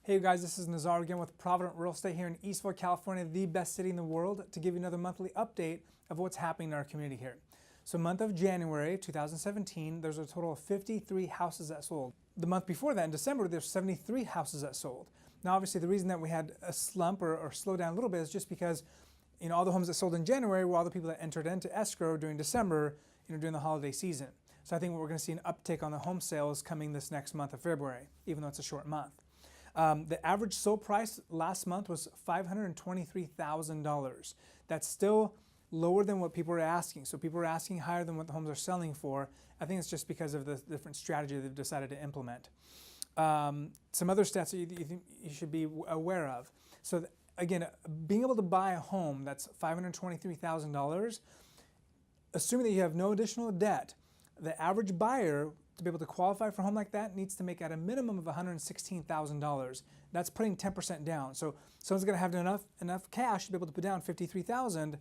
Hey guys, this is Nazar again with Provident Real Estate here in Eastvale, California, the best city in the world, to give you another monthly update of what's happening in our community here. So month of January 2017, there's a total of 53 houses that sold. The month before that, in December, there's 73 houses that sold. Now obviously the reason that we had a slump or slow down a little bit is just because all the homes that sold in January were all the people that entered into escrow during December, during the holiday season. So I think we're going to see an uptick on the home sales coming this next month of February, even though it's a short month. The average sold price last month was $523,000. That's still lower than what people are asking. So people are asking higher than what the homes are selling for. I think it's just because of the different strategy they've decided to implement. Some other stats that you think you should be aware of. So again, being able to buy a home that's $523,000, assuming that you have no additional debt, the average buyer to be able to qualify for a home like that needs to make at a minimum of $116,000. That's putting 10% down. So someone's going to have enough cash to be able to put down $53,000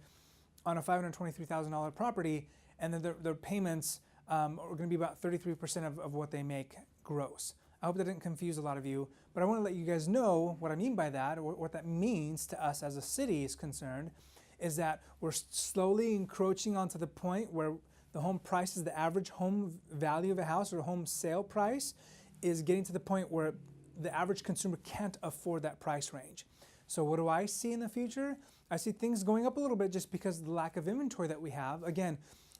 on a $523,000 property, and then their payments are going to be about 33% of what they make gross. I hope that didn't confuse a lot of you, but I want to let you guys know what I mean by that, or what that means to us as a city is concerned, is that we're slowly encroaching onto the point where the home prices, the average home value of a house or home sale price is getting to the point where the average consumer can't afford that price range. So what do I see in the future? I see things going up a little bit just because of the lack of inventory that we have. Again,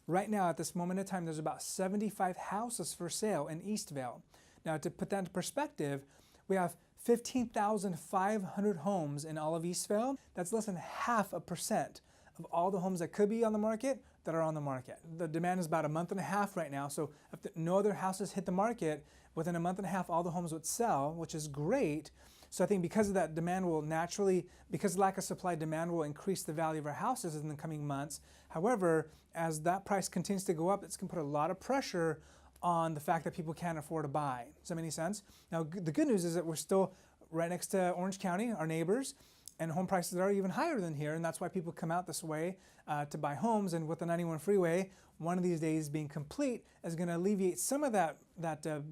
right now at this moment in time, there's about 75 houses for sale in Eastvale. Now to put that into perspective, we have 15,500 homes in all of Eastvale. That's less than 0.5% of all the homes that could be on the market that are on the market. The demand is about a month and a half right now, so if no other houses hit the market, within a month and a half all the homes would sell, which is great. So I think because of that, demand will naturally, because lack of supply, demand will increase the value of our houses in the coming months. However, as that price continues to go up, it's going to put a lot of pressure on the fact that people can't afford to buy. Does that make any sense? Now the good news is that we're still right next to Orange County, our neighbors, and home prices are even higher than here, and that's why people come out this way to buy homes. And with the 91 freeway, one of these days being complete is going to alleviate some of that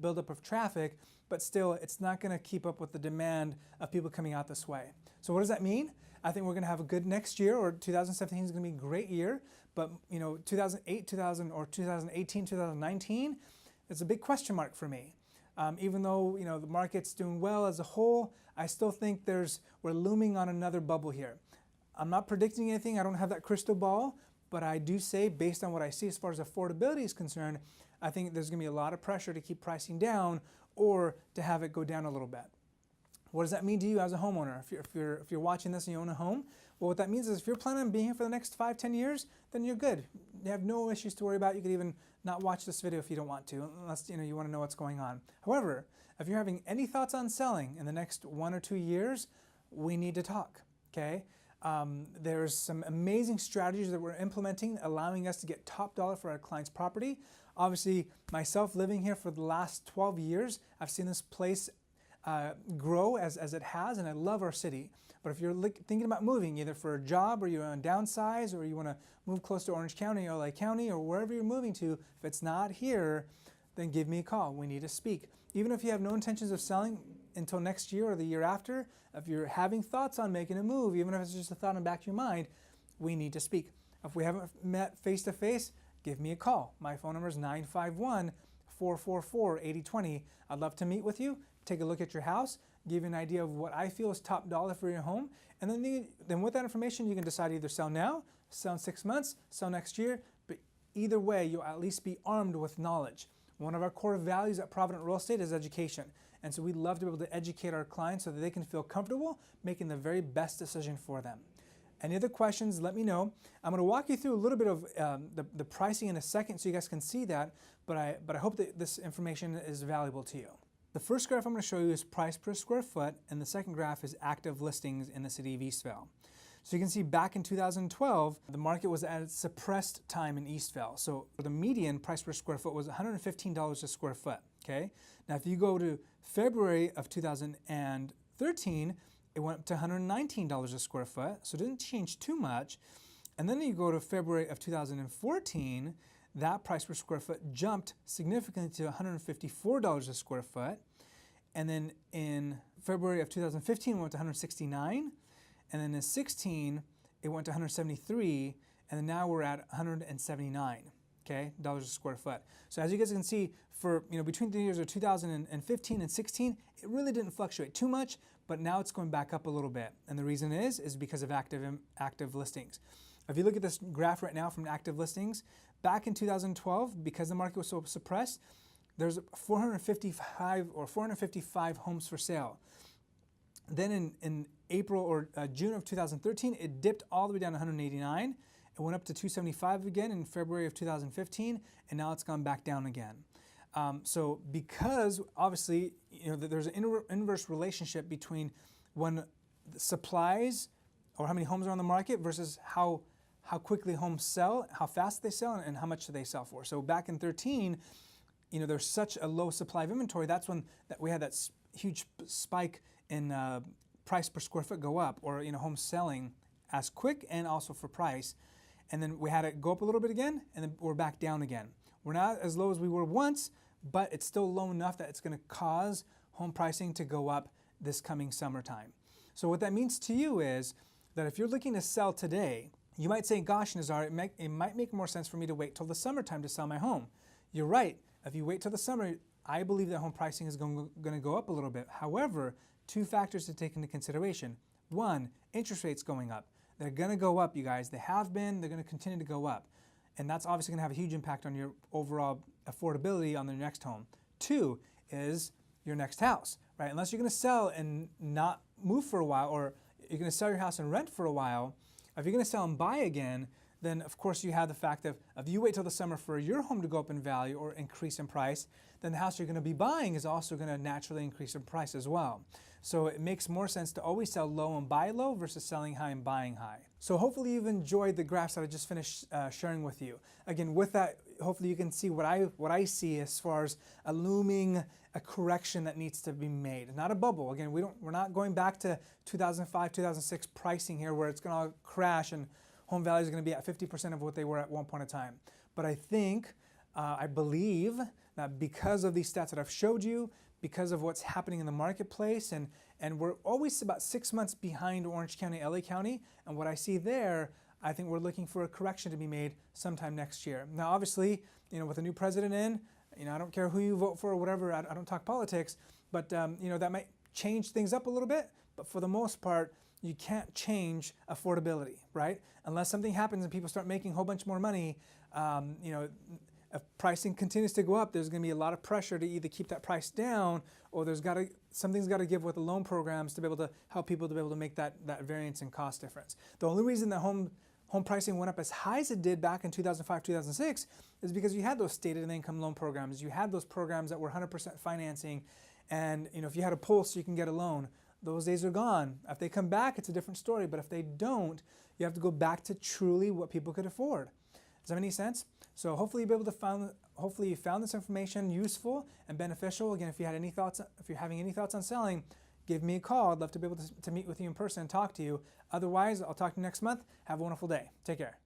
buildup of traffic, but still it's not going to keep up with the demand of people coming out this way. So what does that mean? I think we're going to have a good next year, or 2017 is going to be a great year, but 2018, 2019, it's a big question mark for me. Even though the market's doing well as a whole, I still think we're looming on another bubble here. I'm not predicting anything. I don't have that crystal ball, but I do say, based on what I see as far as affordability is concerned, I think there's going to be a lot of pressure to keep pricing down or to have it go down a little bit. What does that mean to you as a homeowner? If you're watching this and you own a home, well, what that means is if you're planning on being here for the next 5-10 years, then you're good. You have no issues to worry about. You could even not watch this video if you don't want to, unless you want to know what's going on. However, if you're having any thoughts on selling in the next 1 or 2 years, we need to talk, okay? There's some amazing strategies that we're implementing, allowing us to get top dollar for our client's property. Obviously, myself living here for the last 12 years, I've seen this place grow as it has, and I love our city. But if you're thinking about moving, either for a job, or you want to downsize, or you want to move close to Orange County or LA County, or wherever you're moving to, if it's not here, then give me a call. We need to speak. Even if you have no intentions of selling until next year or the year after, if you're having thoughts on making a move, even if it's just a thought in the back of your mind, we need to speak. If we haven't met face to face, give me a call. My phone number is 951-444-8020. I'd love to meet with you, take a look at your house, give you an idea of what I feel is top dollar for your home, and then with that information you can decide to either sell now, sell in 6 months, sell next year, but either way you'll at least be armed with knowledge. One of our core values at Provident Real Estate is education, and so we love to be able to educate our clients so that they can feel comfortable making the very best decision for them. Any other questions, let me know. I'm going to walk you through a little bit of the pricing in a second so you guys can see that, but I hope that this information is valuable to you. The first graph I'm going to show you is price per square foot, and the second graph is active listings in the city of Eastvale. So you can see back in 2012, the market was at its suppressed time in Eastvale. So the median price per square foot was $115 a square foot, okay? Now if you go to February of 2013, it went up to $119 a square foot, so it didn't change too much. And then you go to February of 2014, that price per square foot jumped significantly to $154 a square foot. And then in February of 2015, it went to 169. And then in 16, it went to 173. And then now we're at 179. Okay, dollars a square foot. So as you guys can see, for between the years of 2015 and 16, it really didn't fluctuate too much, but now it's going back up a little bit. And the reason is because of active listings. If you look at this graph right now from active listings, back in 2012, because the market was so suppressed, there's 455 homes for sale. Then in April or June of 2013, it dipped all the way down to 189. It went up to 275 again in February of 2015, and now it's gone back down again. So because obviously there's an inverse relationship between when supplies or how many homes are on the market versus how quickly homes sell, how fast they sell, and how much do they sell for. So back in 13, there's such a low supply of inventory. That's when we had that huge spike in price per square foot go up, or homes selling as quick and also for price. And then we had it go up a little bit again, and then we're back down again. We're not as low as we were once, but it's still low enough that it's going to cause home pricing to go up this coming summertime. So what that means to you is that if you're looking to sell today, you might say, gosh, Nazar, it might make more sense for me to wait till the summertime to sell my home. You're right. If you wait till the summer, I believe that home pricing is going to go up a little bit. However, two factors to take into consideration. One, interest rates going up. They're going to go up, you guys. They have been. They're going to continue to go up. And that's obviously going to have a huge impact on your overall affordability on the next home. Two is your next house, right? Unless you're going to sell and not move for a while, or you're going to sell your house and rent for a while, if you're going to sell and buy again, then of course you have the fact that if you wait till the summer for your home to go up in value or increase in price, then the house you're going to be buying is also going to naturally increase in price as well. So it makes more sense to always sell low and buy low versus selling high and buying high. So hopefully you've enjoyed the graphs that I just finished sharing with you. Again, with that, hopefully you can see what I see as far as a looming correction that needs to be made. Not a bubble. Again, we're not going back to 2005, 2006 pricing here where it's going to crash and home values are going to be at 50% of what they were at one point in time. But I think, I believe that because of these stats that I've showed you, because of what's happening in the marketplace, and we're always about 6 months behind Orange County, LA County, and what I see there, I think we're looking for a correction to be made sometime next year. Now, obviously, with a new president in, I don't care who you vote for or whatever, I don't talk politics, but that might change things up a little bit, but for the most part, you can't change affordability, right? Unless something happens and people start making a whole bunch more money, if pricing continues to go up, there's going to be a lot of pressure to either keep that price down, or something's got to give with the loan programs to be able to help people to be able to make that variance in cost difference. The only reason that home pricing went up as high as it did back in 2005, 2006 is because you had those stated income loan programs. You had those programs that were 100% financing, and if you had a pulse, you can get a loan. Those days are gone. If they come back, it's a different story, but if they don't, you have to go back to truly what people could afford. Does that make any sense? So hopefully you found this information useful and beneficial. Again, if you're having any thoughts on selling, give me a call. I'd love to be able to meet with you in person and talk to you. Otherwise, I'll talk to you next month. Have a wonderful day. Take care.